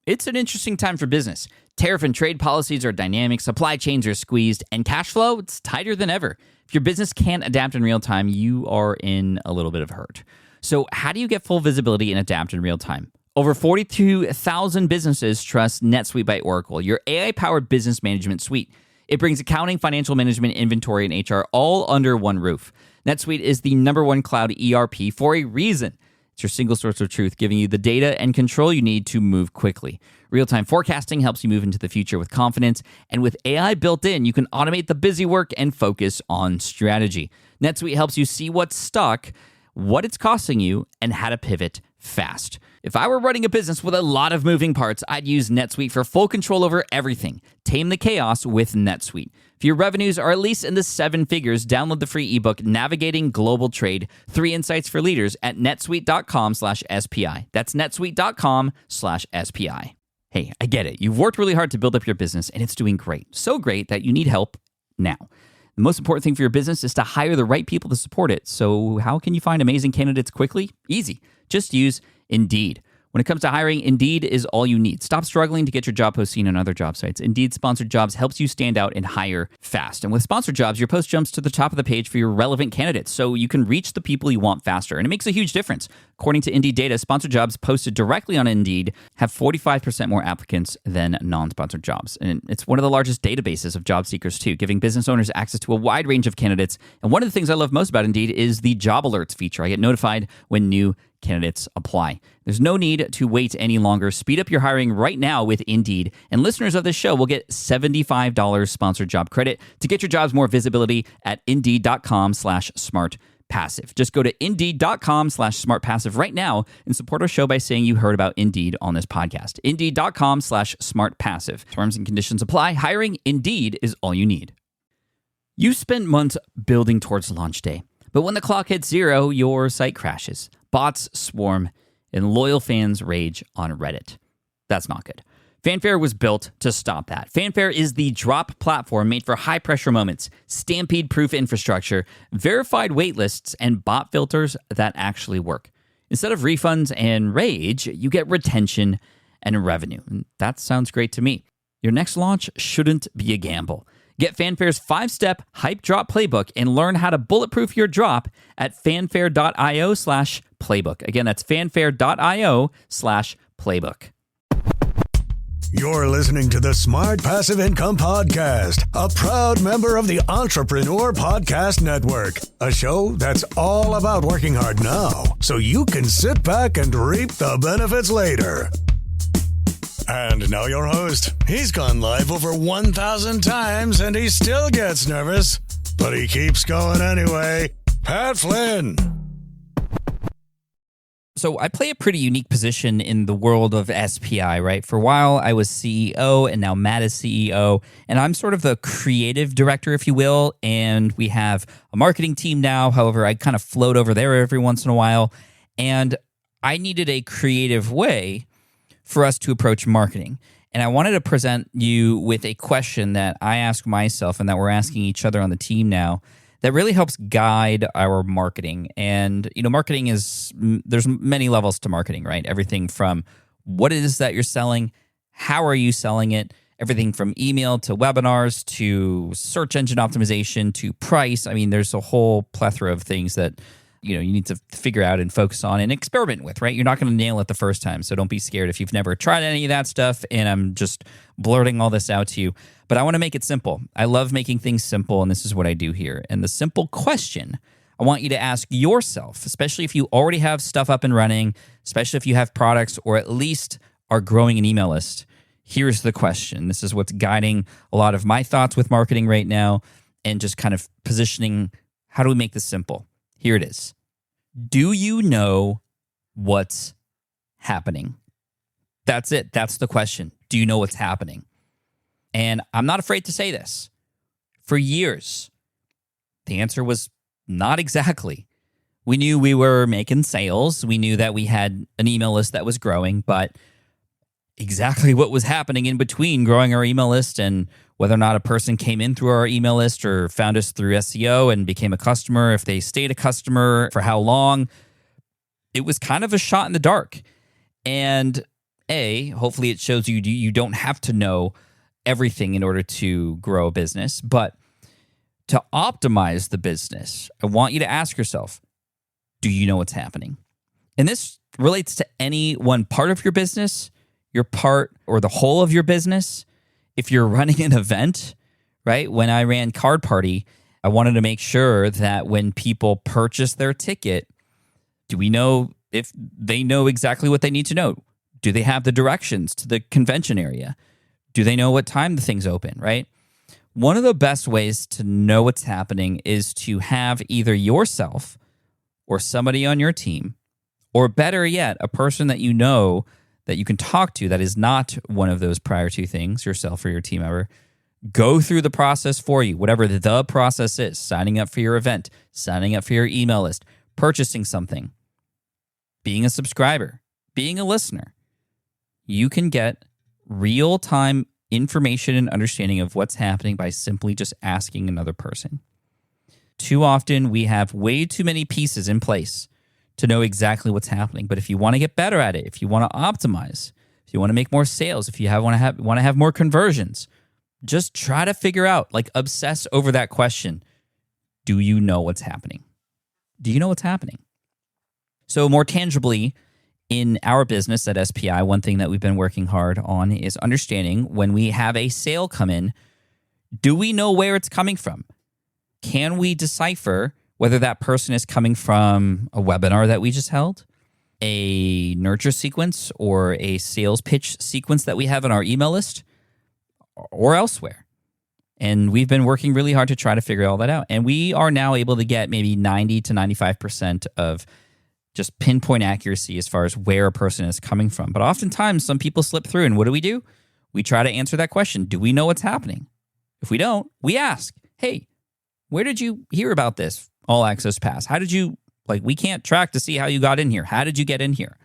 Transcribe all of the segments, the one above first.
It's an interesting time for business. Tariff and trade policies are dynamic, supply chains are squeezed, and cash flow, it's tighter than ever. If your business can't adapt in real time, you are in a little bit of hurt. So how do you get full visibility and adapt in real time? Over 42,000 businesses trust NetSuite by Oracle, your AI-powered business management suite. It brings accounting, financial management, inventory, and HR all under one roof. NetSuite is the #1 cloud ERP for a reason. It's your single source of truth, giving you the data and control you need to move quickly. Real-time forecasting helps you move into the future with confidence, and with AI built in, you can automate the busy work and focus on strategy. NetSuite helps you see what's stuck, what it's costing you, and how to pivot fast. If I were running a business with a lot of moving parts, I'd use NetSuite for full control over everything. Tame the chaos with NetSuite. If your revenues are at least in the 7 figures, download the free ebook, Navigating Global Trade, 3 Insights for Leaders at netsuite.com/SPI. That's netsuite.com/SPI. Hey, I get it. You've worked really hard to build up your business, and it's doing great. So great that you need help now. The most important thing for your business is to hire the right people to support it. So how can you find amazing candidates quickly? Easy. Just use Indeed. When it comes to hiring, Indeed is all you need. Stop struggling to get your job post seen on other job sites. Indeed Sponsored Jobs helps you stand out and hire fast. And with Sponsored Jobs, your post jumps to the top of the page for your relevant candidates, so you can reach the people you want faster. And it makes a huge difference. According to Indeed data, Sponsored Jobs posted directly on Indeed have 45% more applicants than non-sponsored jobs. And it's one of the largest databases of job seekers, too, giving business owners access to a wide range of candidates. And one of the things I love most about Indeed is the job alerts feature. I get notified when new candidates apply. There's no need to wait any longer. Speed up your hiring right now with Indeed. And listeners of this show will get $75 sponsored job credit to get your jobs more visibility at Indeed.com/smartpassive. Just go to Indeed.com/smartpassive right now and support our show by saying you heard about Indeed on this podcast. Indeed.com/smartpassive. Terms and conditions apply. Hiring Indeed is all you need. You spent months building towards launch day, but when the clock hits 0, your site crashes. Bots swarm, and loyal fans rage on Reddit. That's not good. Fanfare was built to stop that. Fanfare is the drop platform made for high-pressure moments, stampede-proof infrastructure, verified waitlists, and bot filters that actually work. Instead of refunds and rage, you get retention and revenue. And that sounds great to me. Your next launch shouldn't be a gamble. Get Fanfare's 5-step hype drop playbook and learn how to bulletproof your drop at fanfare.io/playbook. Again, that's fanfare.io/playbook. You're listening to the Smart Passive Income Podcast, a proud member of the Entrepreneur Podcast Network, a show that's all about working hard now so you can sit back and reap the benefits later. And now your host. He's gone live over 1,000 times and he still gets nervous, but he keeps going anyway. Pat Flynn. So I play a pretty unique position in the world of SPI, right? For a while, I was CEO, and now Matt is CEO, and I'm sort of the creative director, if you will, and we have a marketing team now. However, I kind of float over there every once in a while, and I needed a creative way for us to approach marketing. And I wanted to present you with a question that I ask myself and that we're asking each other on the team now that really helps guide our marketing. And, marketing there's many levels to marketing, right? Everything from what it is that you're selling, how are you selling it, everything from email to webinars to search engine optimization to price. I mean, there's a whole plethora of things that you need to figure out and focus on and experiment with, right? You're not going to nail it the first time, so don't be scared if you've never tried any of that stuff, and I'm just blurting all this out to you. But I want to make it simple. I love making things simple, and this is what I do here. And the simple question I want you to ask yourself, especially if you already have stuff up and running, especially if you have products or at least are growing an email list, here's the question. This is what's guiding a lot of my thoughts with marketing right now and just kind of positioning, how do we make this simple? Here it is. Do you know what's happening? That's it. That's the question. Do you know what's happening? And I'm not afraid to say this. For years, the answer was not exactly. We knew we were making sales. We knew that we had an email list that was growing, but exactly what was happening in between growing our email list and whether or not a person came in through our email list or found us through SEO and became a customer, if they stayed a customer, for how long, it was kind of a shot in the dark. And Hopefully it shows you don't have to know everything in order to grow a business, but to optimize the business, I want you to ask yourself, do you know what's happening? And this relates to any one part of your business, your part or the whole of your business. If you're running an event, right? When I ran Card Party, I wanted to make sure that when people purchase their ticket, do we know if they know exactly what they need to know? Do they have the directions to the convention area? Do they know what time the thing's open, right? One of the best ways to know what's happening is to have either yourself or somebody on your team, or better yet, a person that you know that you can talk to that is not one of those prior two things, yourself or your team member, go through the process for you, whatever the process is, signing up for your event, signing up for your email list, purchasing something, being a subscriber, being a listener. You can get real-time information and understanding of what's happening by simply just asking another person. Too often, we have way too many pieces in place to know exactly what's happening. But if you want to get better at it, if you want to optimize, if you want to make more sales, if you want to have more conversions, just try to figure out, obsess over that question. Do you know what's happening? Do you know what's happening? So more tangibly, in our business at SPI, one thing that we've been working hard on is understanding when we have a sale come in, do we know where it's coming from? Can we decipher whether that person is coming from a webinar that we just held, a nurture sequence, or a sales pitch sequence that we have on our email list, or elsewhere? And we've been working really hard to try to figure all that out. And we are now able to get maybe 90 to 95% of just pinpoint accuracy as far as where a person is coming from. But oftentimes, some people slip through, and what do? We try to answer that question. Do we know what's happening? If we don't, we ask, hey, where did you hear about this All Access Pass? How did you, we can't track to see how you got in here. How did you get in here?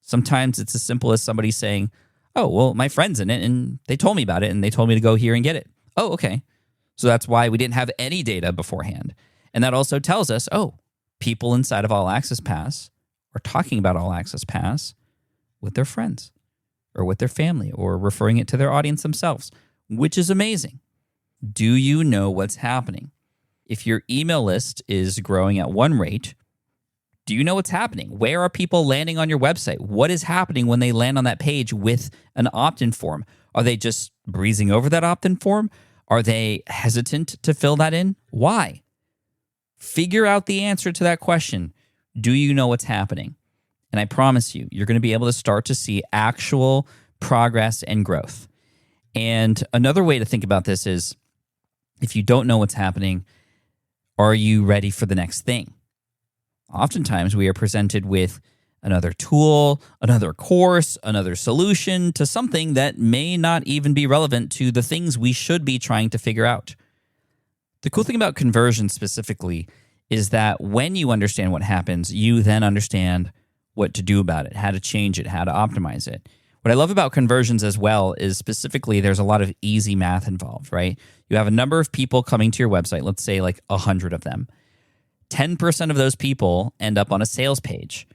Sometimes it's as simple as somebody saying, oh, well, my friend's in it, and they told me about it, and they told me to go here and get it. Oh, okay. So that's why we didn't have any data beforehand. And that also tells us, people inside of All Access Pass are talking about All Access Pass with their friends or with their family or referring it to their audience themselves, which is amazing. Do you know what's happening? If your email list is growing at one rate, do you know what's happening? Where are people landing on your website? What is happening when they land on that page with an opt-in form? Are they just breezing over that opt-in form? Are they hesitant to fill that in? Why? Figure out the answer to that question. Do you know what's happening? And I promise you, you're going to be able to start to see actual progress and growth. And another way to think about this is, if you don't know what's happening, are you ready for the next thing? Oftentimes, we are presented with another tool, another course, another solution to something that may not even be relevant to the things we should be trying to figure out. The cool thing about conversion specifically is that when you understand what happens, you then understand what to do about it, how to change it, how to optimize it. What I love about conversions as well is specifically there's a lot of easy math involved, right? You have a number of people coming to your website, let's say 100 of them. 10% of those people end up on a sales page.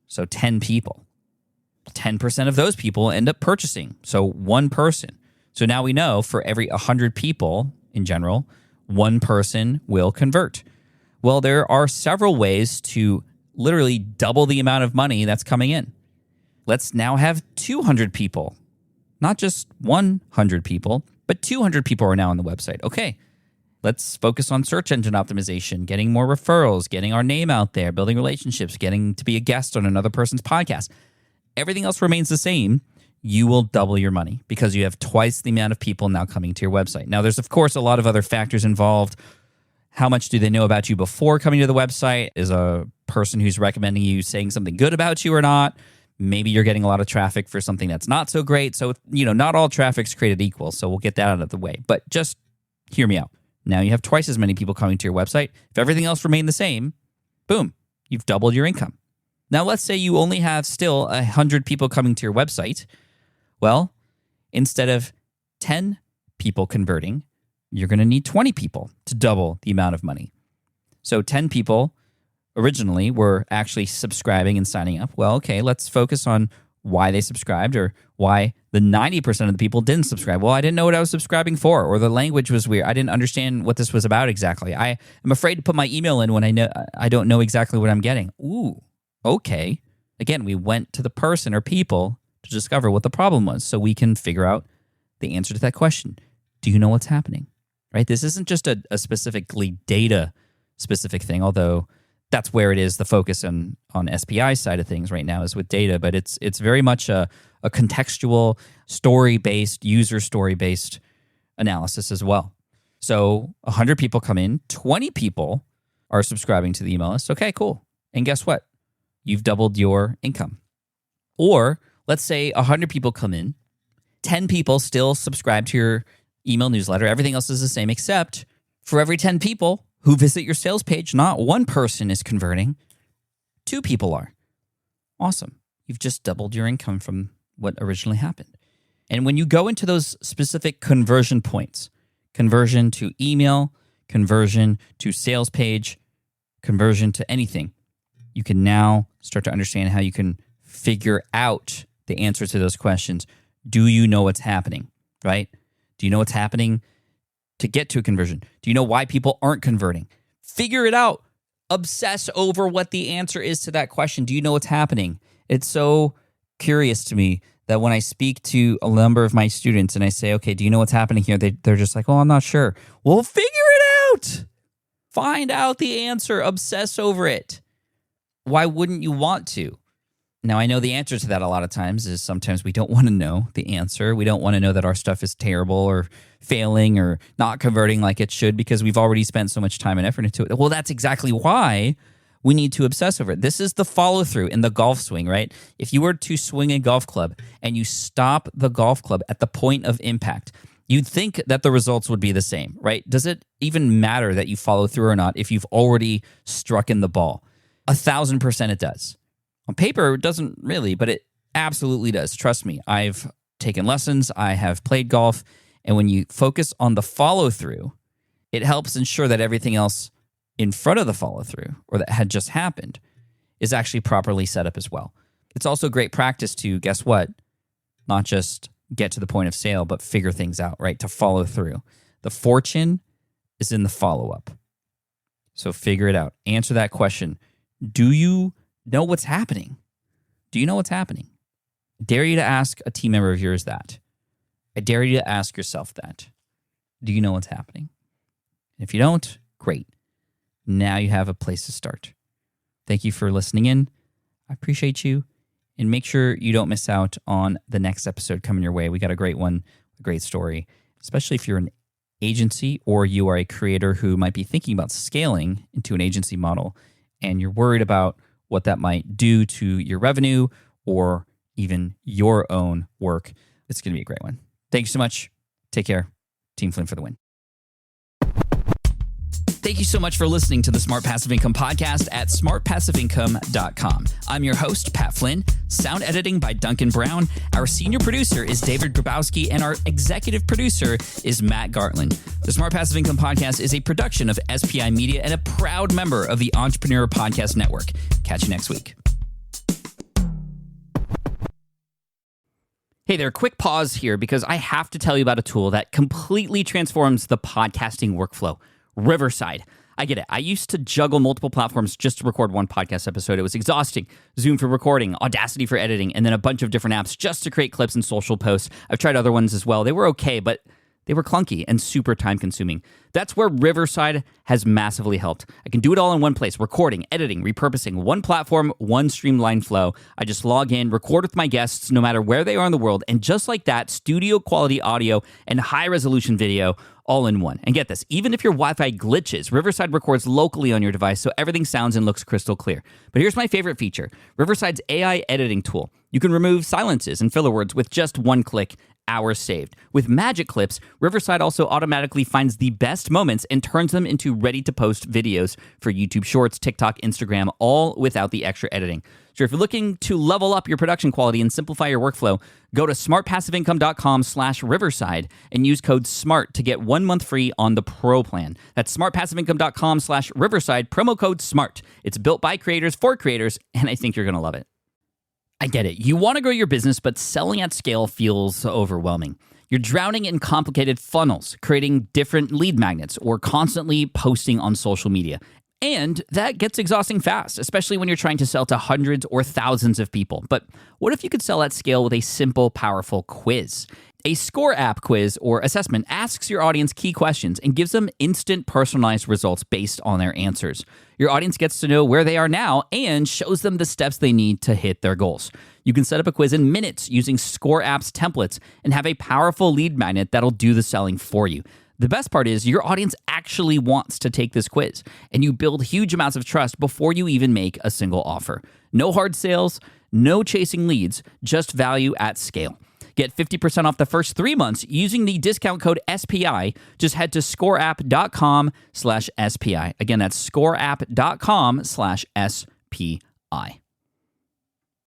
So 10 people. 10% of those people end up purchasing. So one person. So now we know for every 100 people in general, one person will convert. Well, there are several ways to literally double the amount of money that's coming in. Let's now have 200 people, not just 100 people, but 200 people are now on the website. Okay, let's focus on search engine optimization, getting more referrals, getting our name out there, building relationships, getting to be a guest on another person's podcast. Everything else remains the same. You will double your money because you have twice the amount of people now coming to your website. Now, there's, of course, a lot of other factors involved. How much do they know about you before coming to the website? Is a person who's recommending you saying something good about you or not? Maybe you're getting a lot of traffic for something that's not so great. So, not all traffic's created equal. So we'll get that out of the way. But just hear me out. Now you have twice as many people coming to your website. If everything else remained the same, boom, you've doubled your income. Now, let's say you only have still 100 people coming to your website. Well, instead of 10 people converting, you're going to need 20 people to double the amount of money. So 10 people originally were actually subscribing and signing up. Well, okay, let's focus on why they subscribed or why the 90% of the people didn't subscribe. Well, I didn't know what I was subscribing for, or the language was weird. I didn't understand what this was about exactly. I am afraid to put my email in when I don't know exactly what I'm getting. Ooh, okay. Again, we went to the person or people to discover what the problem was so we can figure out the answer to that question. Do you know what's happening? Right? This isn't just a specifically data specific thing, although that's where it is the focus on SPI side of things right now is with data, but it's very much a contextual, story-based, user story-based analysis as well. So 100 people come in, 20 people are subscribing to the email list. Okay, cool. And guess what? You've doubled your income. Or let's say 100 people come in, 10 people still subscribe to your email newsletter. Everything else is the same, except for every 10 people who visit your sales page, not one person is converting, 2 people are. Awesome. You've just doubled your income from what originally happened. And when you go into those specific conversion points, conversion to email, conversion to sales page, conversion to anything, you can now start to understand how you can figure out the answer to those questions. Do you know what's happening, right? Do you know what's happening to get to a conversion? Do you know why people aren't converting? Figure it out. Obsess over what the answer is to that question. Do you know what's happening? It's so curious to me that when I speak to a number of my students and I say, okay, do you know what's happening here? They're just like, oh, I'm not sure. Well, figure it out. Find out the answer. Obsess over it. Why wouldn't you want to? Now, I know the answer to that a lot of times is sometimes we don't want to know the answer. We don't want to know that our stuff is terrible or failing or not converting like it should because we've already spent so much time and effort into it. Well, that's exactly why we need to obsess over it. This is the follow-through in the golf swing, right? If you were to swing a golf club and you stop the golf club at the point of impact, you'd think that the results would be the same, right? Does it even matter that you follow through or not if you've already struck in the ball? 1,000% it does. On paper, it doesn't really, but it absolutely does. Trust me, I've taken lessons, I have played golf, and when you focus on the follow-through, it helps ensure that everything else in front of the follow-through, or that had just happened, is actually properly set up as well. It's also great practice to, guess what, not just get to the point of sale, but figure things out, right, to follow through. The fortune is in the follow-up. So figure it out. Answer that question. Do you know what's happening? Do you know what's happening? I dare you to ask a team member of yours that. I dare you to ask yourself that. Do you know what's happening? If you don't, great. Now you have a place to start. Thank you for listening in. I appreciate you. And make sure you don't miss out on the next episode coming your way. We got a great one, a great story, especially if you're an agency or you are a creator who might be thinking about scaling into an agency model and you're worried about what that might do to your revenue or even your own work. It's going to be a great one. Thank you so much. Take care. Team Flynn for the win. Thank you so much for listening to the Smart Passive Income podcast at smartpassiveincome.com. I'm your host, Pat Flynn. Sound editing by Duncan Brown. Our senior producer is David Grabowski, and our executive producer is Matt Gartland. The Smart Passive Income podcast is a production of SPI Media and a proud member of the Entrepreneur Podcast Network. Catch you next week. Hey there, quick pause here because I have to tell you about a tool that completely transforms the podcasting workflow. Riverside. I get it. I used to juggle multiple platforms just to record one podcast episode. It was exhausting. Zoom for recording, Audacity for editing, and then a bunch of different apps just to create clips and social posts. I've tried other ones as well. They were okay, but they were clunky and super time consuming. That's where Riverside has massively helped. I can do it all in one place, recording, editing, repurposing, one platform, one streamlined flow. I just log in, record with my guests no matter where they are in the world, and just like that, studio quality audio and high resolution video all in one. And get this, even if your Wi-Fi glitches, Riverside records locally on your device so everything sounds and looks crystal clear. But here's my favorite feature, Riverside's AI editing tool. You can remove silences and filler words with just one click, hours saved. With Magic Clips, Riverside also automatically finds the best moments and turns them into ready-to-post videos for YouTube Shorts, TikTok, Instagram, all without the extra editing. So if you're looking to level up your production quality and simplify your workflow, go to smartpassiveincome.com/Riverside and use code SMART to get 1 month free on the Pro plan. That's smartpassiveincome.com/Riverside, promo code SMART. It's built by creators for creators, and I think you're going to love it. I get it. You want to grow your business, but selling at scale feels overwhelming. You're drowning in complicated funnels, creating different lead magnets, or constantly posting on social media. And that gets exhausting fast, especially when you're trying to sell to hundreds or thousands of people. But what if you could sell at scale with a simple, powerful quiz? A score app quiz or assessment asks your audience key questions and gives them instant personalized results based on their answers. Your audience gets to know where they are now and shows them the steps they need to hit their goals. You can set up a quiz in minutes using Score App's templates and have a powerful lead magnet that'll do the selling for you. The best part is your audience actually wants to take this quiz, and you build huge amounts of trust before you even make a single offer. No hard sales, no chasing leads, just value at scale. Get 50% off the first 3 months using the discount code SPI. Just head to scoreapp.com/SPI. Again, that's scoreapp.com/SPI.